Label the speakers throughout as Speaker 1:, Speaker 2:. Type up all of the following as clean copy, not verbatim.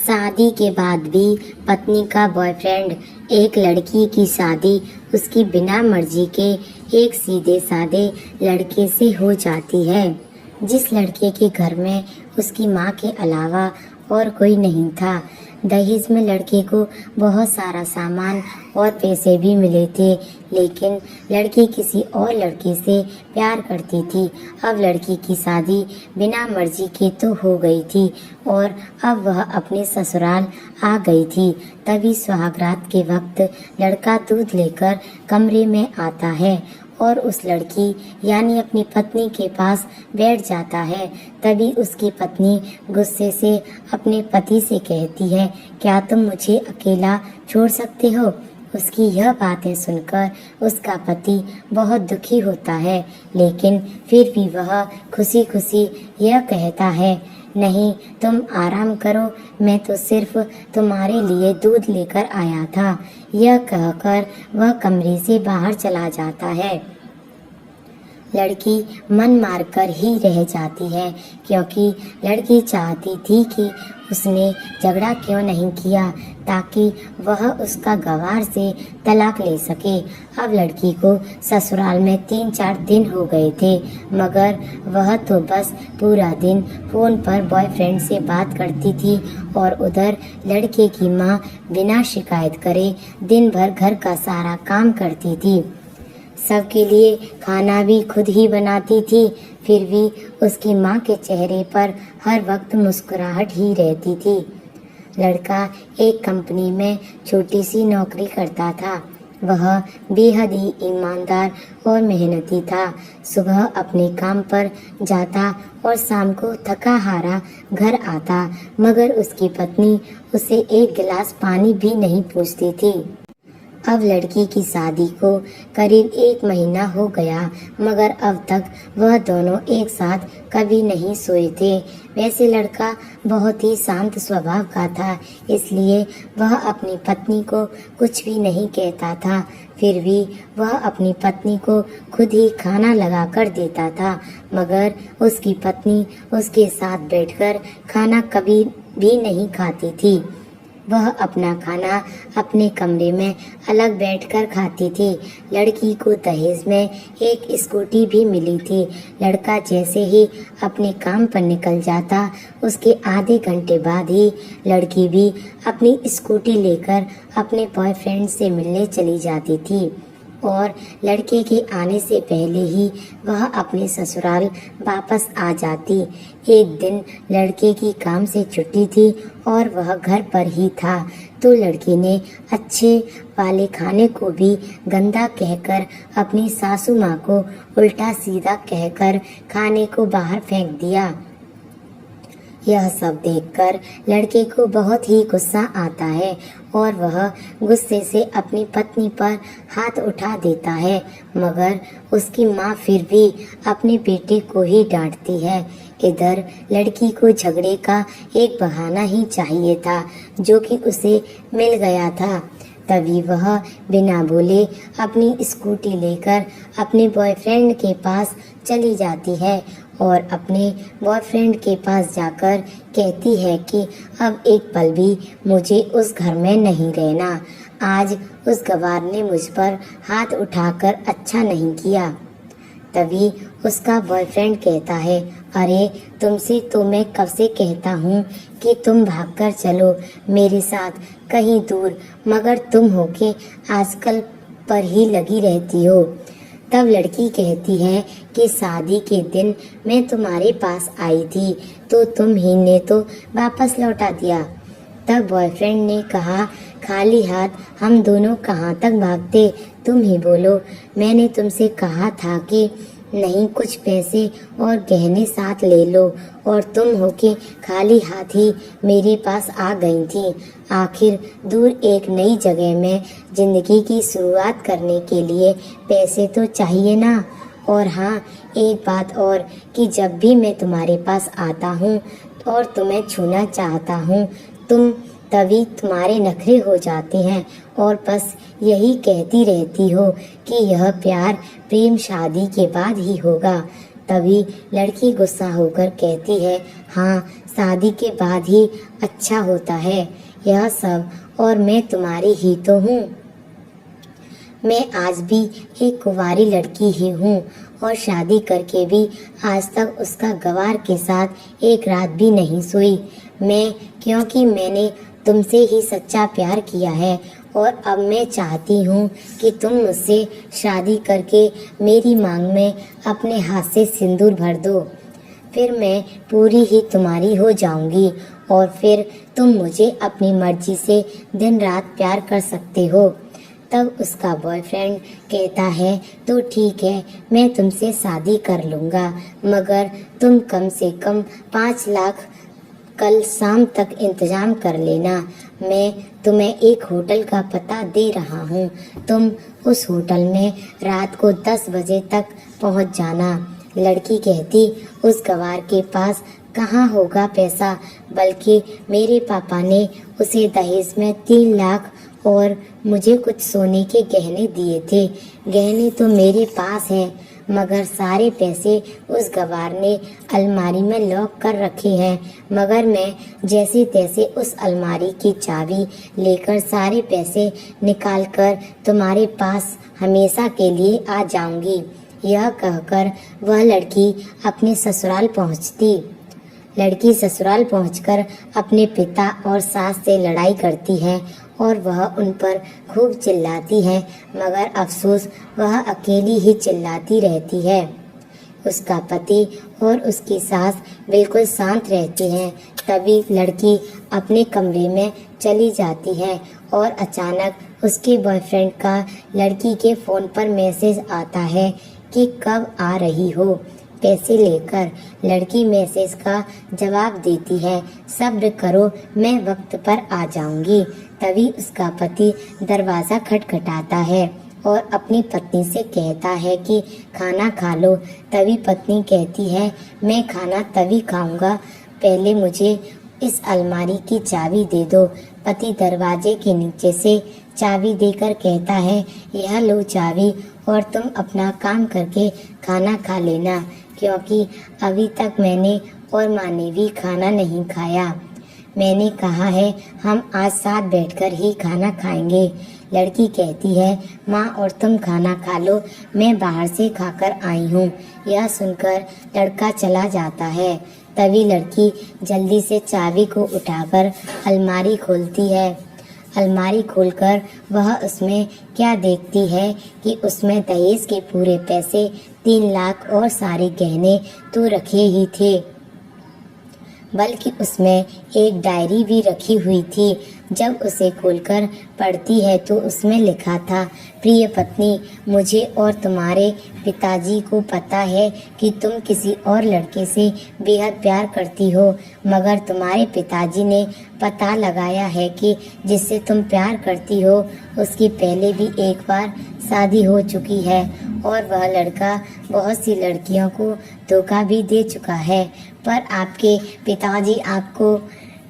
Speaker 1: शादी के बाद भी पत्नी का बॉयफ्रेंड एक लड़की की शादी उसकी बिना मर्जी के एक सीधे साधे लड़के से हो जाती है, जिस लड़के के घर में उसकी माँ के अलावा और कोई नहीं था। दहेज में लड़के को बहुत सारा सामान और पैसे भी मिले थे, लेकिन लड़की किसी और लड़के से प्यार करती थी। अब लड़की की शादी बिना मर्जी के तो हो गई थी और अब वह अपने ससुराल आ गई थी। तभी सुहागरात के वक्त लड़का दूध लेकर कमरे में आता है और उस लड़की यानी अपनी पत्नी के पास बैठ जाता है। तभी उसकी पत्नी गुस्से से अपने पति से कहती है, क्या तुम मुझे अकेला छोड़ सकते हो? उसकी यह बातें सुनकर उसका पति बहुत दुखी होता है, लेकिन फिर भी वह खुशी खुशी यह कहता है, नहीं तुम आराम करो, मैं तो सिर्फ तुम्हारे लिए दूध लेकर आया था। यह कहकर वह कमरे से बाहर चला जाता है। लड़की मन मारकर ही रह जाती है, क्योंकि लड़की चाहती थी कि उसने झगड़ा क्यों नहीं किया ताकि वह उसका गवार से तलाक ले सके। अब लड़की को ससुराल में 3-4 दिन हो गए थे, मगर वह तो बस पूरा दिन फ़ोन पर बॉयफ्रेंड से बात करती थी और उधर लड़के की माँ बिना शिकायत करे दिन भर घर का सारा काम करती थी। सबके लिए खाना भी खुद ही बनाती थी, फिर भी उसकी माँ के चेहरे पर हर वक्त मुस्कुराहट ही रहती थी। लड़का एक कंपनी में छोटी सी नौकरी करता था। वह बेहद ही ईमानदार और मेहनती था। सुबह अपने काम पर जाता और शाम को थका हारा घर आता, मगर उसकी पत्नी उसे एक गिलास पानी भी नहीं पूछती थी। अब लड़की की शादी को करीब 1 महीना हो गया, मगर अब तक वह दोनों एक साथ कभी नहीं सोए थे। वैसे लड़का बहुत ही शांत स्वभाव का था, इसलिए वह अपनी पत्नी को कुछ भी नहीं कहता था। फिर भी वह अपनी पत्नी को खुद ही खाना लगा कर देता था, मगर उसकी पत्नी उसके साथ बैठकर खाना कभी भी नहीं खाती थी। वह अपना खाना अपने कमरे में अलग बैठकर खाती थी। लड़की को दहेज में एक स्कूटी भी मिली थी। लड़का जैसे ही अपने काम पर निकल जाता, उसके आधे घंटे बाद ही लड़की भी अपनी स्कूटी लेकर अपने बॉयफ्रेंड से मिलने चली जाती थी और लड़के के आने से पहले ही वह अपने ससुराल वापस आ जाती। एक दिन लड़के की काम से छुट्टी थी और वह घर पर ही था, तो लड़की ने अच्छे वाले खाने को भी गंदा कहकर अपनी सासू माँ को उल्टा सीधा कहकर खाने को बाहर फेंक दिया। यह सब देखकर लड़के को बहुत ही गुस्सा आता है और वह गुस्से से अपनी पत्नी पर हाथ उठा देता है, मगर उसकी माँ फिर भी अपने बेटे को ही डांटती है। इधर लड़की को झगड़े का एक बहाना ही चाहिए था, जो कि उसे मिल गया था। तभी वह बिना बोले अपनी स्कूटी लेकर अपने बॉयफ्रेंड के पास चली जाती है और अपने बॉयफ्रेंड के पास जाकर कहती है कि अब एक पल भी मुझे उस घर में नहीं रहना। आज उस गवार ने मुझ पर हाथ उठाकर अच्छा नहीं किया। तभी उसका बॉयफ्रेंड कहता है, अरे तुमसे तो मैं कब से कहता हूँ कि तुम भागकर चलो मेरे साथ कहीं दूर, मगर तुम हो के आजकल पर ही लगी रहती हो। तब लड़की कहती है कि शादी के दिन मैं तुम्हारे पास आई थी तो तुम ही ने तो वापस लौटा दिया। तब बॉयफ्रेंड ने कहा, खाली हाथ हम दोनों कहाँ तक भागते, तुम ही बोलो। मैंने तुमसे कहा था कि नहीं, कुछ पैसे और गहने साथ ले लो, और तुम हो के खाली हाथ ही मेरे पास आ गई थी। आखिर दूर एक नई जगह में जिंदगी की शुरुआत करने के लिए पैसे तो चाहिए ना। और हाँ, एक बात और कि जब भी मैं तुम्हारे पास आता हूँ और तुम्हें छूना चाहता हूँ, तुम तभी तुम्हारे नखरे हो जाते हैं और बस यही कहती रहती हो कि यह प्यार प्रेम शादी के बाद ही होगा। तभी लड़की गुस्सा होकर कहती है, हाँ शादी के बाद ही अच्छा होता है यह सब, और मैं तुम्हारी ही तो हूँ। मैं आज भी एक कुंवारी लड़की ही हूँ और शादी करके भी आज तक उसका गवार के साथ एक रात भी नहीं सोई। क्योंकि मैंने तुमसे ही सच्चा प्यार किया है और अब मैं चाहती हूँ कि तुम मुझसे शादी करके मेरी मांग में अपने हाथ से सिंदूर भर दो। फिर मैं पूरी ही तुम्हारी हो जाऊंगी और फिर तुम मुझे अपनी मर्जी से दिन रात प्यार कर सकते हो। तब उसका बॉयफ्रेंड कहता है तो ठीक है, मैं तुमसे शादी कर लूँगा, मगर तुम कम से कम 5 लाख कल शाम तक इंतजाम कर लेना। मैं तुम्हें एक होटल का पता दे रहा हूँ, तुम उस होटल में रात को 10 बजे तक पहुँच जाना। लड़की कहती उस गवार के पास कहाँ होगा पैसा, बल्कि मेरे पापा ने उसे दहेज में 3 लाख और मुझे कुछ सोने के गहने दिए थे। गहने तो मेरे पास हैं, मगर सारे पैसे उस गवार ने अलमारी में लॉक कर रखे हैं। मगर मैं जैसे तैसे उस अलमारी की चाबी लेकर सारे पैसे निकालकर तुम्हारे पास हमेशा के लिए आ जाऊंगी। यह कहकर वह लड़की अपने ससुराल पहुंचती। लड़की ससुराल पहुंचकर अपने पिता और सास से लड़ाई करती है और वह उन पर खूब चिल्लाती है, मगर अफसोस वह अकेली ही चिल्लाती रहती है। उसका पति और उसकी सास बिल्कुल शांत रहते हैं। तभी लड़की अपने कमरे में चली जाती है और अचानक उसके बॉयफ्रेंड का लड़की के फ़ोन पर मैसेज आता है कि कब आ रही हो पैसे लेकर। लड़की मैसेज का जवाब देती है, सब्र करो, मैं वक्त पर आ जाऊंगी। तभी उसका पति दरवाज़ा खटखटाता है और अपनी पत्नी से कहता है कि खाना खा लो। तभी पत्नी कहती है, मैं खाना तभी खाऊंगा, पहले मुझे इस अलमारी की चाबी दे दो। पति दरवाजे के नीचे से चाबी देकर कहता है, यह लो चाबी और तुम अपना काम करके खाना खा लेना, क्योंकि अभी तक मैंने और माँ ने भी खाना नहीं खाया। मैंने कहा है हम आज साथ बैठकर ही खाना खाएंगे। लड़की कहती है, माँ और तुम खाना खा लो, मैं बाहर से खाकर आई हूँ। यह सुनकर लड़का चला जाता है। तभी लड़की जल्दी से चाबी को उठाकर अलमारी खोलती है। अलमारी खोलकर वह उसमें क्या देखती है कि उसमें दहेज के पूरे पैसे 3 लाख और सारे गहने तो रखे ही थे, बल्कि उसमें एक डायरी भी रखी हुई थी। जब उसे खोलकर पढ़ती है तो उसमें लिखा था, प्रिय पत्नी, मुझे और तुम्हारे पिताजी को पता है कि तुम किसी और लड़के से बेहद प्यार करती हो, मगर तुम्हारे पिताजी ने पता लगाया है कि जिससे तुम प्यार करती हो उसकी पहले भी एक बार शादी हो चुकी है और वह लड़का बहुत सी लड़कियों को धोखा भी दे चुका है। पर आपके पिताजी आपको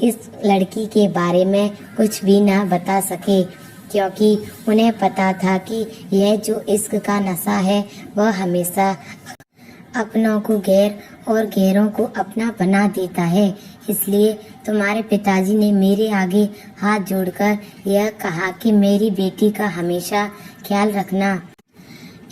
Speaker 1: इस लड़की के बारे में कुछ भी ना बता सके, क्योंकि उन्हें पता था कि यह जो इश्क का नशा है वह हमेशा अपनों को गैर और गैरों को अपना बना देता है। इसलिए तुम्हारे पिताजी ने मेरे आगे हाथ जोड़कर यह कहा कि मेरी बेटी का हमेशा ख्याल रखना।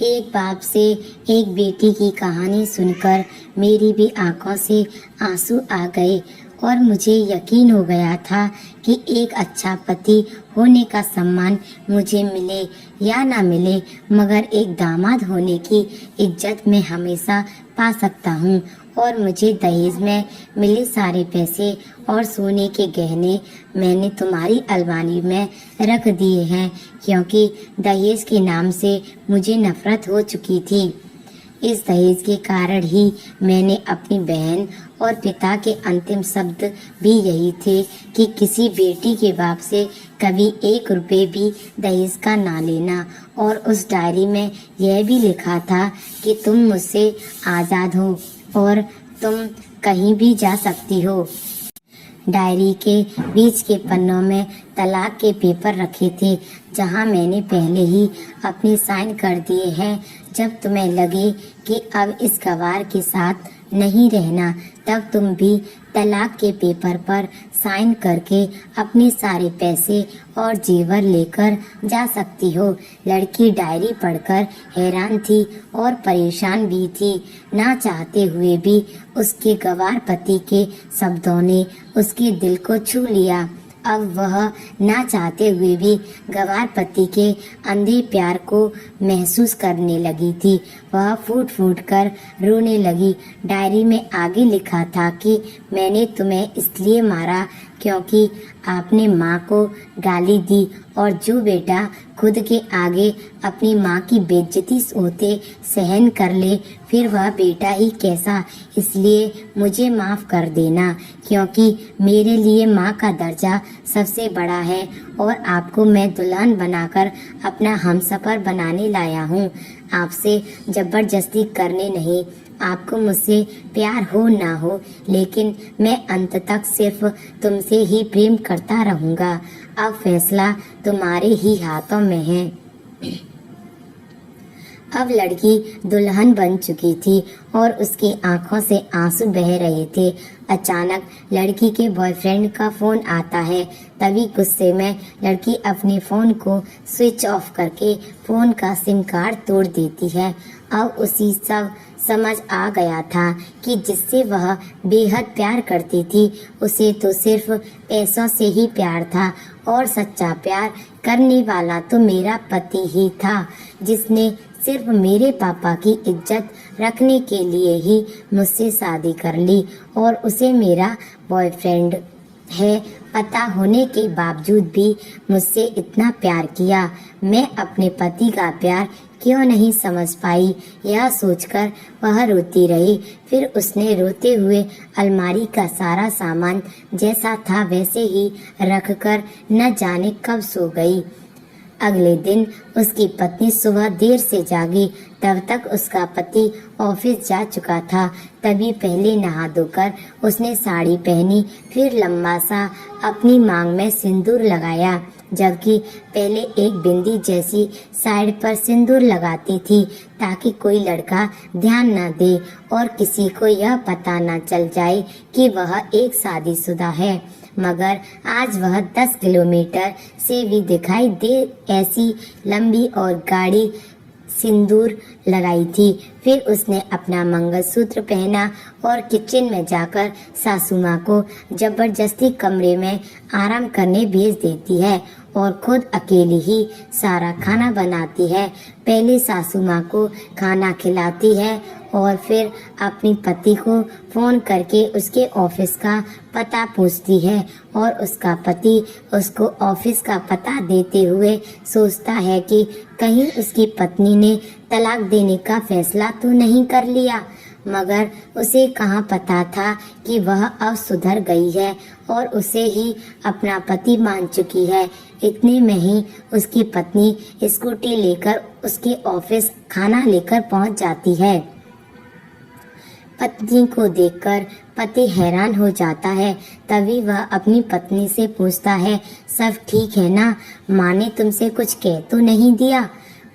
Speaker 1: एक बाप से एक बेटी की कहानी सुनकर मेरी भी आंखों से आंसू आ गए और मुझे यकीन हो गया था कि एक अच्छा पति होने का सम्मान मुझे मिले या ना मिले, मगर एक दामाद होने की इज्जत मैं हमेशा पा सकता हूँ। और मुझे दहेज में मिले सारे पैसे और सोने के गहने मैंने तुम्हारी अलमारी में रख दिए हैं, क्योंकि दहेज के नाम से मुझे नफरत हो चुकी थी। इस दहेज के कारण ही मैंने अपनी बहन और पिता के अंतिम शब्द भी यही थे कि किसी बेटी के बाप से कभी 1 रुपये भी दहेज का ना लेना। और उस डायरी में यह भी लिखा था कि तुम मुझसे आज़ाद हो और तुम कहीं भी जा सकती हो। डायरी के बीच के पन्नों में तलाक के पेपर रखे थे, जहां मैंने पहले ही अपने साइन कर दिए हैं। जब तुम्हें लगे कि अब इस गवार के साथ नहीं रहना, तब तुम भी तलाक के पेपर पर साइन करके अपने सारे पैसे और जेवर लेकर जा सकती हो। लड़की डायरी पढ़कर हैरान थी और परेशान भी थी। ना चाहते हुए भी उसके गंवार पति के शब्दों ने उसके दिल को छू लिया। अब वह ना चाहते हुए भी गंवार पति के अंधे प्यार को महसूस करने लगी थी। वह फूट फूट कर रोने लगी। डायरी में आगे लिखा था कि मैंने तुम्हें इसलिए मारा क्योंकि आपने माँ को गाली दी, और जो बेटा खुद के आगे अपनी माँ की बेइज्जती होते सहन कर ले, फिर वह बेटा ही कैसा। इसलिए मुझे माफ़ कर देना, क्योंकि मेरे लिए माँ का दर्जा सबसे बड़ा है और आपको मैं दुल्हन बनाकर अपना हमसफर बनाने लाया हूँ। आपसे जबरदस्ती करने नहीं। आपको मुझसे प्यार हो ना हो, लेकिन मैं अंत तक सिर्फ तुमसे ही प्रेम करता रहूँगा। अब फैसला तुम्हारे ही हाथों में है। अब लड़की दुल्हन बन चुकी थी और उसकी आंखों से आंसू बह रहे थे। अचानक लड़की के बॉयफ्रेंड का फोन आता है। तभी गुस्से में लड़की अपने फोन को स्विच ऑफ करके फोन का सिम कार्ड तोड़ देती है। अब उसी सब समझ आ गया था कि जिससे वह बेहद प्यार करती थी, उसे तो सिर्फ पैसों से ही प्यार था, और सच्चा प्यार करने वाला तो मेरा पति ही था, जिसने सिर्फ मेरे पापा की इज्जत रखने के लिए ही मुझसे शादी कर ली, और उसे मेरा बॉयफ्रेंड है पता होने के बावजूद भी मुझसे इतना प्यार किया। मैं अपने पति का प्यार क्यों नहीं समझ पाई, यह सोचकर वह रोती रही। फिर उसने रोते हुए अलमारी का सारा सामान जैसा था वैसे ही रखकर न जाने कब सो गई। अगले दिन उसकी पत्नी सुबह देर से जागी। तब तक उसका पति ऑफिस जा चुका था। तभी पहले नहा धोकर उसने साड़ी पहनी, फिर लंबा सा अपनी मांग में सिंदूर लगाया, जबकि पहले एक बिंदी जैसी साइड पर सिंदूर लगाती थी ताकि कोई लड़का ध्यान न दे और किसी को यह पता न चल जाए कि वह एक शादीशुदा है। मगर आज वह 10 किलोमीटर से भी दिखाई दे ऐसी लंबी और गाढ़ी सिंदूर लगाई थी। फिर उसने अपना मंगलसूत्र पहना और किचन में जाकर सासू माँ को जबरदस्ती कमरे में आराम करने भेज देती है और खुद अकेली ही सारा खाना बनाती है। पहले सासू माँ को खाना खिलाती है और फिर अपनी पति को फोन करके उसके ऑफिस का पता पूछती है, और उसका पति उसको ऑफिस का पता देते हुए सोचता है कि कहीं उसकी पत्नी ने तलाक देने का फैसला तो नहीं कर लिया। मगर उसे कहाँ पता था कि वह अब सुधर गई है और उसे ही अपना पति मान चुकी है। इतने में ही उसकी पत्नी स्कूटी लेकर उसके ऑफिस खाना लेकर पहुंच जाती है। पत्नी को देखकर पति हैरान हो जाता है। तभी वह अपनी पत्नी से पूछता है, सब ठीक है ना? माँ ने तुमसे कुछ कह तो नहीं दिया?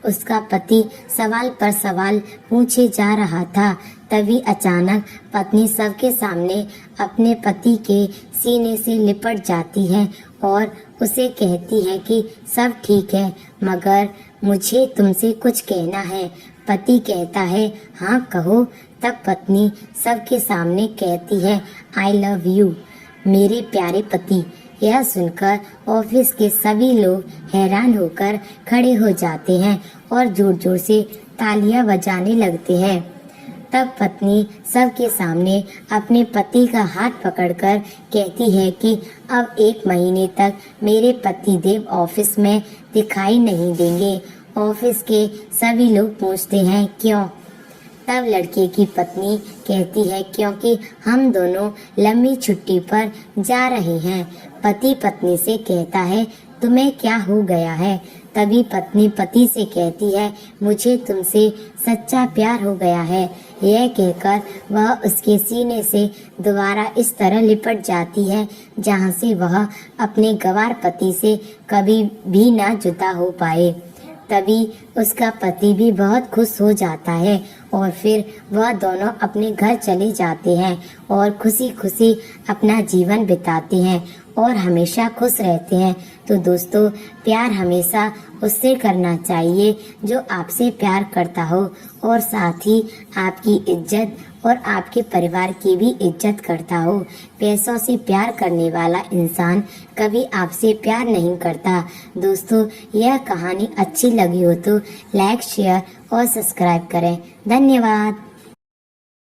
Speaker 1: उसका पति सवाल पर सवाल पूछे जा रहा था। तभी अचानक पत्नी सबके सामने अपने पति के सीने से लिपट जाती है और उसे कहती है कि सब ठीक है, मगर मुझे तुमसे कुछ कहना है। पति कहता है, हाँ कहो। तब पत्नी सबके सामने कहती है, आई लव यू मेरे प्यारे पति। यह सुनकर ऑफिस के सभी लोग हैरान होकर खड़े हो जाते हैं और जोर जोर से तालियां बजाने लगते हैं। तब पत्नी सबके सामने अपने पति का हाथ पकड़कर कहती है कि अब 1 महीने तक मेरे पति देव ऑफिस में दिखाई नहीं देंगे। ऑफिस के सभी लोग पूछते हैं क्यों? तब लड़के की पत्नी कहती है, क्योंकि हम दोनों लंबी छुट्टी पर जा रहे हैं। पति पत्नी से कहता है, तुम्हें क्या हो गया है? तभी पत्नी पति से कहती है, मुझे तुमसे सच्चा प्यार हो गया है। यह कहकर वह उसके सीने से दोबारा इस तरह लिपट जाती है जहां से वह अपने गंवार पति से कभी भी ना जुदा हो पाए। तभी उसका पति भी बहुत खुश हो जाता है और फिर वह दोनों अपने घर चले जाते हैं और खुशी खुशी अपना जीवन बिताते हैं और हमेशा खुश रहते हैं। तो दोस्तों, प्यार हमेशा उससे करना चाहिए जो आपसे प्यार करता हो और साथ ही आपकी इज्जत और आपके परिवार की भी इज्जत करता हो। पैसों से प्यार करने वाला इंसान कभी आपसे प्यार नहीं करता। दोस्तों, यह कहानी अच्छी लगी हो तो लाइक, शेयर और सब्सक्राइब करें। धन्यवाद।